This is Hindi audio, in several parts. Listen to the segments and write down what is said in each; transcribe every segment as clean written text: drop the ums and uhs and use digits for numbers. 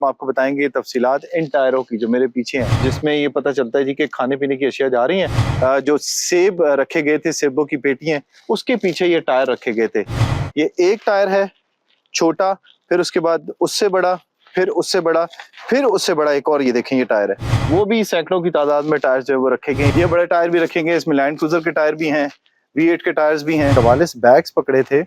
हम आपको बताएंगे तफसीलात इन टायरों की जो मेरे पीछे हैं, जिसमें ये पता चलता है जी कि खाने पीने की अशिया जा रही हैं। जो सेब रखे गए थे, सेबों की पेटियां, उसके पीछे ये टायर रखे गए थे। ये एक टायर है छोटा, फिर उसके बाद उससे बड़ा, फिर उससे बड़ा, फिर उससे बड़ा एक और, ये देखें ये टायर है। वो भी सैकड़ों की तादाद में टायर जो है वो रखे गए। ये बड़े टायर भी रखे गए, इसमें लैंड क्रूजर के टायर भी हैं, V8 के टायर्स भी हैं। 44 बैग्स पकड़े थे।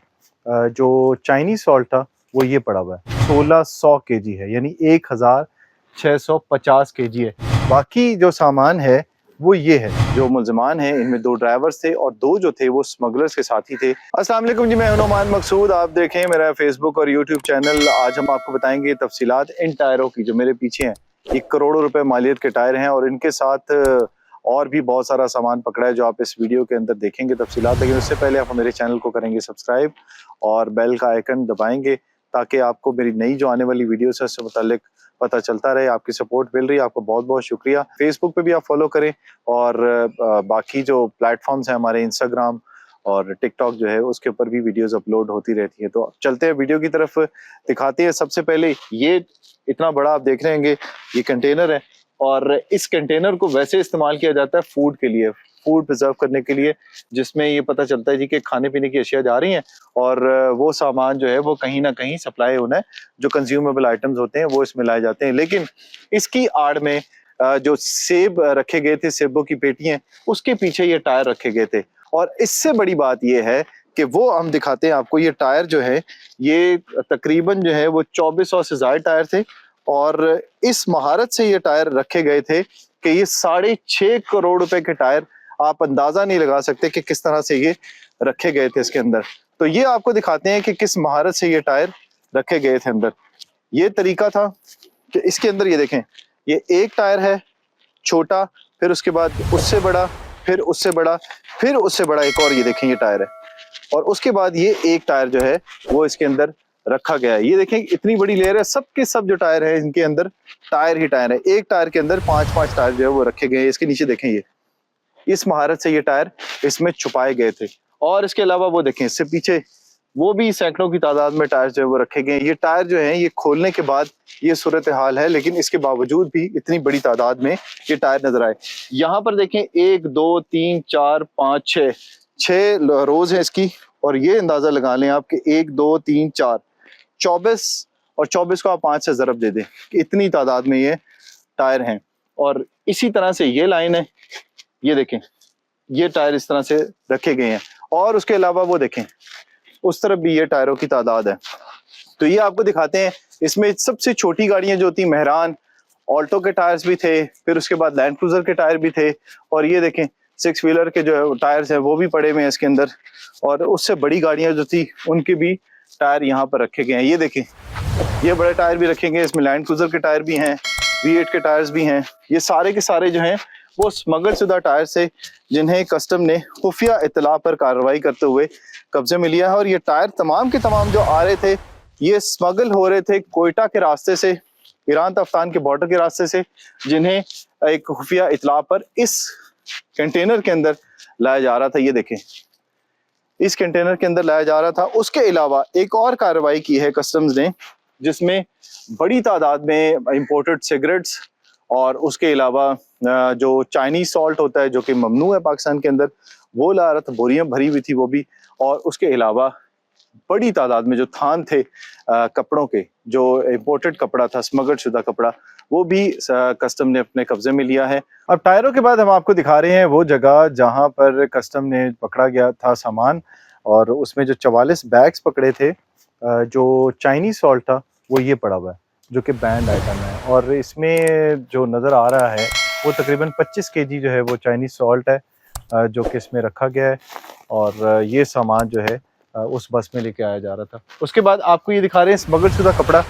जो चाइनीज सॉल्ट था वो ये पड़ा हुआ है, 1600 केजी है, यानी 1650 केजी है। बाकी जो सामान है वो ये है। जो मुलजमान हैं इनमें 2 ड्राइवर्स थे और 2 जो थे वो स्मगलर्स के साथी थे। अस्सलाम वालेकुम जी, मैं हूं नोमान मकसूद। आप देखें मेरा फेसबुक और यूट्यूब चैनल। आज हम आपको बताएंगे तफसीलात इन टायरों की जो मेरे पीछे हैं। ये करोड़ों रुपए मालियत के टायर हैं और इनके साथ और भी बहुत सारा सामान पकड़ा है जो आप इस वीडियो के अंदर देखेंगे तफसीलात। लेकिन उससे पहले आप मेरे चैनल को करेंगे सब्सक्राइब और बेल का आइकन दबाएंगे ताकि आपको मेरी नई जो आने वाली वीडियो है उससे मुताल्लिक पता चलता रहे। आपकी सपोर्ट मिल रही है, आपको बहुत बहुत शुक्रिया। फेसबुक पे भी आप फॉलो करें और बाकी जो प्लेटफॉर्म्स हैं हमारे, इंस्टाग्राम और टिकटॉक जो है उसके ऊपर भी वीडियोस अपलोड होती रहती है। तो चलते हैं वीडियो की तरफ, दिखाते हैं। सबसे पहले ये इतना बड़ा आप देख रहे हैं, ये कंटेनर है और इस कंटेनर को वैसे इस्तेमाल किया जाता है फूड के लिए, फूड प्रिजर्व करने के लिए, जिसमें ये पता चलता है जी कि खाने पीने की अशिया जा रही हैं और वो सामान जो है वो कहीं ना कहीं सप्लाई होना है। जो कंज्यूमेबल आइटम्स होते हैं वो इसमें लाए जाते हैं। लेकिन इसकी आड़ में जो सेब रखे गए थे, सेबों की पेटियां, उसके पीछे ये टायर रखे गए थे। और इससे बड़ी बात ये है कि वो हम दिखाते हैं आपको। ये टायर जो है ये तकरीबन जो है वो 2400 से ज्यादा टायर थे और इस महारत से ये टायर रखे गए थे कि ये 6.5 करोड़ रुपए के टायर, आप अंदाजा नहीं लगा सकते कि किस तरह से ये रखे गए थे इसके अंदर। तो ये आपको दिखाते हैं कि किस महारत से ये टायर रखे गए थे अंदर। ये तरीका था कि इसके अंदर ये देखें, ये एक टायर है छोटा, फिर उसके बाद उससे बड़ा, फिर उससे बड़ा, फिर उससे बड़ा एक और, ये देखें ये टायर है। और उसके बाद ये एक टायर जो है वो इसके अंदर रखा गया है। ये देखें इतनी बड़ी लेयर है, सब के सब जो टायर है इनके अंदर टायर ही टायर है। एक टायर के अंदर 5-5 टायर जो है वो रखे गए हैं। इसके नीचे देखें, ये इस महारत से ये टायर इसमें छुपाए गए थे। और इसके अलावा वो देखें इससे पीछे वो भी सैकड़ों की तादाद में टायर जो है वो रखे गए हैं। ये टायर जो है ये खोलने के बाद ये सूरत हाल है, लेकिन इसके बावजूद भी इतनी बड़ी तादाद में ये टायर नजर आए। यहाँ पर देखें 1 2 3 4 5 6 रोज है इसकी। और ये अंदाजा लगा लें आप कि 1 2 3 4 24, और 24 को आप 5 से ज़रब दे दें कि इतनी तादाद में ये टायर हैं। और इसी तरह से ये लाइन है, ये देखें ये टायर इस तरह से रखे गए हैं। और उसके अलावा वो देखें उस तरफ भी ये टायरों की तादाद है। तो ये आपको दिखाते हैं। इसमें सबसे छोटी गाड़ियां जो होती, मेहरान, ऑल्टो के टायर्स भी थे, फिर उसके बाद लैंड क्रूजर के टायर भी थे। और ये देखें 6 व्हीलर के जो टायर्स हैं वो भी पड़े हुए हैं इसके अंदर। और उससे बड़ी गाड़ियां जो थी उनके भी टायर यहाँ पर रखे गए हैं। ये देखें ये बड़े टायर भी रखेंगे, इसमें लैंड क्रूजर के टायर भी हैं, V8 के टायर्स भी हैं। ये सारे के सारे जो हैं वो स्मगल शुदा टायर से, जिन्हें कस्टम ने खुफिया इत्तला पर कार्रवाई करते हुए कब्जे में लिया है। और ये टायर तमाम के तमाम जो आ रहे थे ये स्मगल हो रहे थे कोयटा के रास्ते से, ईरान अफगान के बॉर्डर के रास्ते से, जिन्हें एक खुफिया इत्तला पर इस कंटेनर के अंदर लाया जा रहा था। ये देखें इस कंटेनर के अंदर लाया जा रहा था। उसके अलावा एक और कार्रवाई की है कस्टम्स ने, जिसमें बड़ी तादाद में इंपोर्टेड सिगरेट्स और उसके अलावा जो चाइनीज सॉल्ट होता है जो कि ममनू है पाकिस्तान के अंदर, वो ला रहा था। बोरियां भरी हुई थी वो भी। और उसके अलावा बड़ी तादाद में जो थान थे कपड़ों के, जो इंपोर्टेड कपड़ा था, स्मगल्ड शुदा कपड़ा, वो भी कस्टम ने अपने कब्जे में लिया है। अब टायरों के बाद हम आपको दिखा रहे हैं वो जगह जहां पर कस्टम ने पकड़ा गया था सामान। और उसमें जो 44 बैग्स पकड़े थे, जो चाइनीज सॉल्ट था वो ये पड़ा हुआ है, जो कि बैंड आइटम है। और इसमें जो नज़र आ रहा है वो तकरीबन 25 केजी जो है वो चाइनीज सॉल्ट है, जो कि इसमें रखा गया है। और ये सामान जो है उस बस में लेके आया जा रहा था। उसके बाद आपको ये दिखा रहे हैं स्मगल शुदा कपड़ा।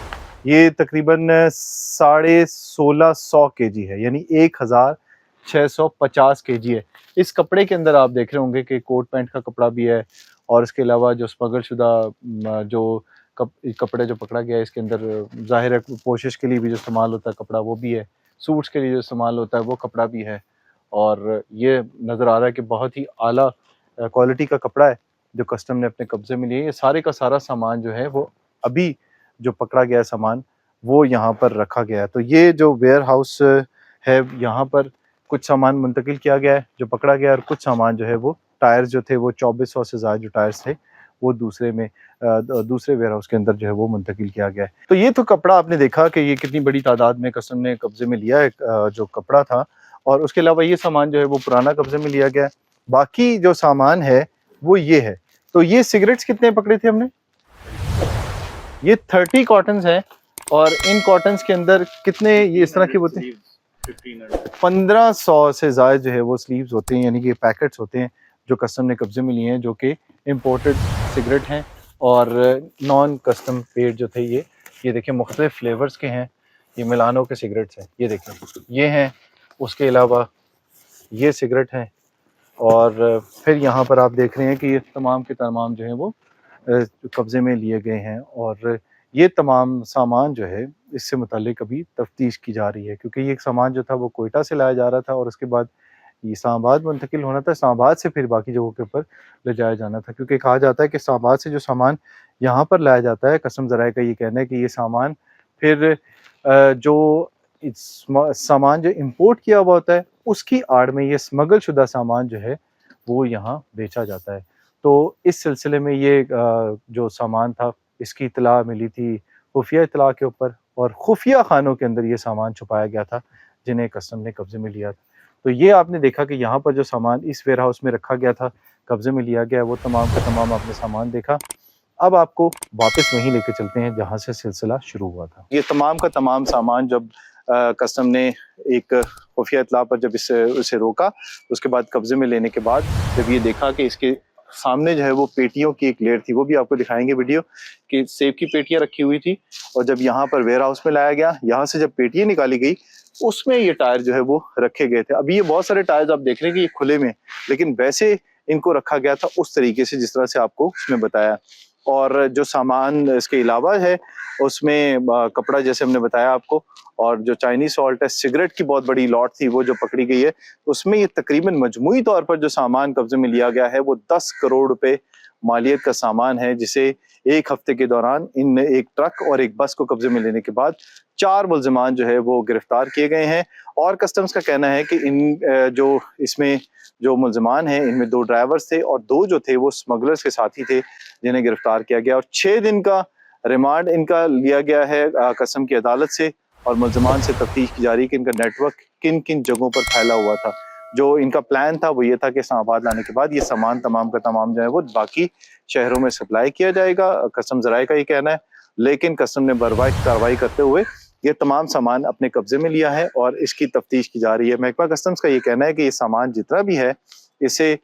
ये तकरीबन 1650 केजी है, यानी 1650 केजी है। इस कपड़े के अंदर आप देख रहे होंगे कि कोट पैंट का कपड़ा भी है। और इसके अलावा जो स्मगल शुदा जो कपड़े जो पकड़ा गया है इसके अंदर, जाहिर है पोशिश के लिए भी जो इस्तेमाल होता है कपड़ा वो भी है, सूट्स के लिए जो इस्तेमाल होता है वो कपड़ा भी है। और ये नज़र आ रहा है कि बहुत ही आला क्वालिटी का कपड़ा है जो कस्टम ने अपने कब्जे में लिए। ये सारे का सारा सामान जो है वो अभी जो पकड़ा गया सामान वो यहाँ पर रखा गया है। तो ये जो वेयर हाउस है, यहाँ पर कुछ सामान मुंतकिल किया गया है जो पकड़ा गया है, और कुछ सामान जो है वो टायर्स जो थे वो 2400 से ज़्यादा जो टायर्स थे वो दूसरे वेयर हाउस के अंदर जो है वो मुंतकिल किया गया है। तो ये तो कपड़ा आपने देखा कि ये कितनी बड़ी तादाद में कस्टम ने कब्जे में लिया है जो कपड़ा था, और उसके अलावा ये सामान जो है वो पुराना कब्जे में लिया गया है। बाकी जो सामान है वो ये है। तो ये सिगरेट्स कितने पकड़े थे हमने? ये 30 कॉटन्स हैं, और इन कॉटन्स के अंदर कितने ये इस तरह के होते हैं? 1500 से ज़्यादा जो है वो स्लीव्स होते हैं, यानी कि पैकेट्स होते हैं जो कस्टम ने कब्जे में लिए हैं, जो कि इम्पोर्टेड सिगरेट हैं और नॉन कस्टम पेड जो थे ये देखिए मुख्तलिफ फ्लेवर्स के हैं। ये मिलानो के सिगरेट्स हैं, ये देखें ये हैं। उसके अलावा ये सिगरेट हैं, और फिर यहाँ पर आप देख रहे हैं कि ये तमाम के तमाम जो हैं वो कब्ज़े में लिए गए हैं, और ये तमाम सामान जो है इससे मुतालिक अभी तफ्तीश की जा रही है, क्योंकि ये सामान जो था वो कोयटा से लाया जा रहा था और उसके बाद ये इस्लामाबाद मुंतकिल होना था, इस्लामाबाद से फिर बाकी जगहों के ऊपर ले जाया जाना था, क्योंकि कहा जाता है कि इस्लामाबाद से जो सामान यहाँ पर लाया जाता है, कसम ज़राए का ये कहना है कि ये सामान फिर जो सामान जो इम्पोर्ट किया हुआ होता है उसकी आड़ में ये स्मगल शुदा सामान जो है वो यहाँ बेचा जाता है। तो इस सिलसिले में ये जो सामान था इसकी इतला मिली थी खुफिया इतला के ऊपर, और खुफिया खानों के अंदर ये सामान छुपाया गया था जिन्हें कस्टम ने कब्जे में लिया था। तो ये आपने देखा कि यहाँ पर जो सामान इस वेयर हाउस में रखा गया था, कब्जे में लिया गया, वो तमाम का तमाम आपने सामान देखा। अब आपको वापस वहीं लेके चलते हैं जहाँ से सिलसिला शुरू हुआ था। ये तमाम का तमाम सामान जब कस्टम ने एक खुफिया इतला पर जब इसे रोका, उसके बाद कब्जे में लेने के बाद जब ये देखा कि इसके सामने जो है वो पेटियों की एक लेयर थी, वो भी आपको दिखाएंगे वीडियो कि सेब की पेटियां रखी हुई थी, और जब यहाँ पर वेयर हाउस में लाया गया, यहाँ से जब पेटियां निकाली गई उसमें ये टायर जो है वो रखे गए थे। अभी ये बहुत सारे टायर्स आप देख रहे हैं कि ये खुले में, लेकिन वैसे इनको रखा गया था उस तरीके से जिस तरह से आपको उसमें बताया। और जो सामान इसके अलावा है उसमें कपड़ा जैसे हमने बताया आपको, और जो चाइनीज सॉल्ट है, सिगरेट की बहुत बड़ी लॉट थी वो जो पकड़ी गई है, उसमें ये तकरीबन मजमूई तौर पर जो सामान कब्जे में लिया गया है वो 10 करोड़ रुपए मालियत का सामान है, जिसे एक हफ्ते के दौरान इन एक ट्रक और एक बस को कब्जे में लेने के बाद 4 मुल्जिमान जो है वो गिरफ्तार किए गए हैं। और कस्टम्स का कहना है कि जो इसमें जो मुल्जिमान हैं इनमें 2 ड्राइवर्स थे और 2 जो थे वो स्मगलर्स के साथी थे जिन्हें गिरफ्तार किया गया, और 6 दिन का रिमांड इनका लिया गया है कस्टम की अदालत से, और मुल्जिमान से तफ्तीश की जा रही है कि इनका नेटवर्क किन किन जगहों पर फैला हुआ था। जो इनका प्लान था वो ये था कि इस्लामाबाद लाने के बाद ये सामान तमाम का तमाम जो है वो बाकी शहरों में सप्लाई किया जाएगा, कस्टम ज़राए का ये कहना है, लेकिन कस्टम ने बर्बाद कार्रवाई करते हुए ये तमाम सामान अपने कब्जे में लिया है और इसकी तफ्तीश की जा रही है। महकमा कस्टम्स का ये कहना है कि ये सामान जितना भी है इसे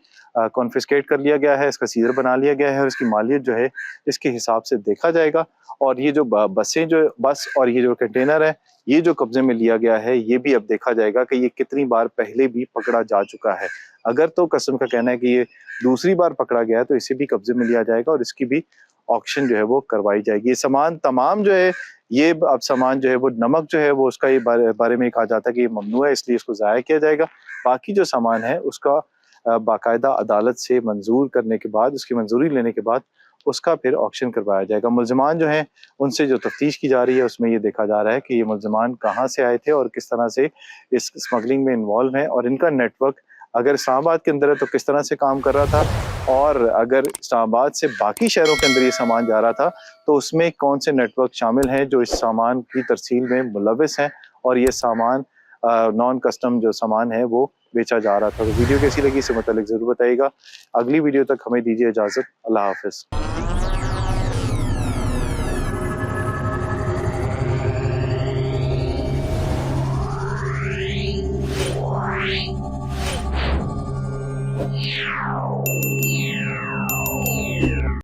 कॉन्फिस्केट कर लिया गया है, इसका सीजर बना लिया गया है, और इसकी मालियत जो है इसके हिसाब से देखा जाएगा। और ये जो बस और ये जो कंटेनर है ये जो कब्जे में लिया गया है, ये भी अब देखा जाएगा कि ये कितनी बार पहले भी पकड़ा जा चुका है। अगर तो कस्टम का कहना है कि ये दूसरी बार पकड़ा गया है तो इसे भी कब्जे में लिया जाएगा और इसकी भी ऑक्शन जो है वो करवाई जाएगी। ये सामान तमाम जो है ये अब सामान जो है वो नमक जो है वो उसका ये बारे में कहा जाता है कि ये ममनू है, इसलिए इसको ज़ाया किया जाएगा। बाकी जो सामान है उसका बाकायदा अदालत से मंजूर करने के बाद, उसकी मंजूरी लेने के बाद उसका फिर ऑक्शन करवाया जाएगा। मुल्जिमान जो हैं उनसे जो तफ्तीश की जा रही है उसमें ये देखा जा रहा है कि ये मुल्जिमान कहाँ से आए थे और किस तरह से इस स्मगलिंग में इन्वॉल्व हैं, और इनका नेटवर्क अगर इस्लामाबाद के अंदर है तो किस तरह से काम कर रहा था, और अगर इस्लामाबाद से बाकी शहरों के अंदर ये सामान जा रहा था तो उसमें कौन से नेटवर्क शामिल हैं जो इस सामान की तरसील में मुलविस हैं, और ये सामान नॉन कस्टम जो सामान है वो बेचा जा रहा था। तो वीडियो कैसी लगी इससे मुतालिक जरूर बताइएगा। अगली वीडियो तक हमें दीजिए इजाजत। अल्लाह हाफिज।